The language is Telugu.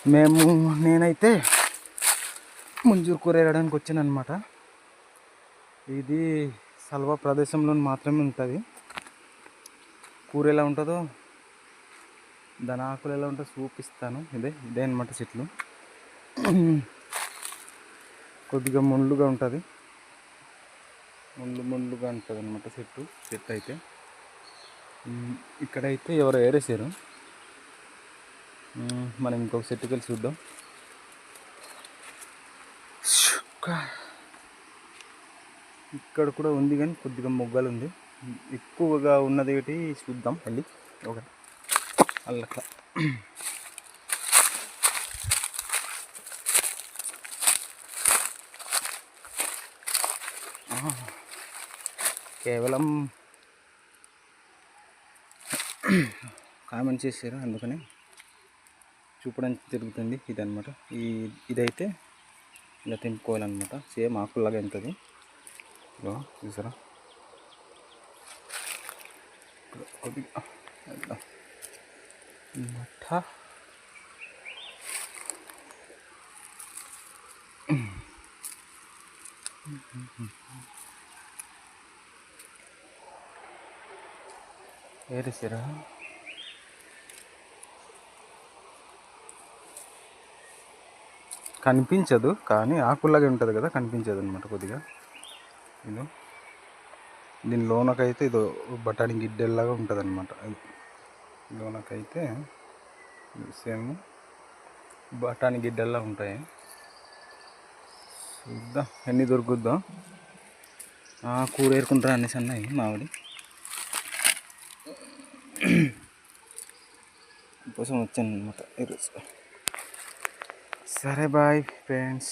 నేనైతే ముంజూరు కూర వేయడానికి వచ్చాను అనమాట. ఇది సల్వా ప్రదేశంలో మాత్రమే ఉంటుంది. కూర ఎలా ఉంటుందో, దాని ఆకులు ఎలా ఉంటుందో చూపిస్తాను. ఇదే అనమాట చెట్లు. కొద్దిగా ముళ్ళుగా ఉంటుంది, ముళ్ళుగా ఉంటుంది అనమాట చెట్టు అయితే. ఇక్కడైతే ఎవరో ఏరేసారు. మనం ఇంకొక చెట్టుకి వెళ్ళి చూద్దాం. ఇక్కడ కూడా ఉంది కానీ కొద్దిగా మొగ్గలు ఉంది. ఎక్కువగా ఉన్నది ఒకటి చూద్దాం వెళ్ళి. ఒకటి అల్లట్లా కేవలం కామెంట్ చేశారు, అందుకని చూపడానికి తిరుగుతుంది. ఇదన్నమాట. ఇదైతే ఇలా తెంపుకోవాలన్నమాట. సేమ్ ఆకులాగా ఉంటుంది. చూసారా, కొద్దిగా మఠ ఏరేసారా. కనిపించదు కానీ ఆకులాగే ఉంటుంది కదా, కనిపించదు అనమాట కొద్దిగా. దీని లోనకైతే ఇదో బఠానీ గిడ్డెల్లాగా ఉంటుంది అనమాట. లోనకైతే సేమ్ బఠానీ గిడ్డల్లా ఉంటాయి. చూద్దాం ఎన్ని దొరుకుద్దాం. కూర ఏరుకుంటారా అనేసి అన్నాయి మావిడి కోసం వచ్చాను అనమాట ఈరోజు. సరే బాయ్ ఫ్రెండ్స్.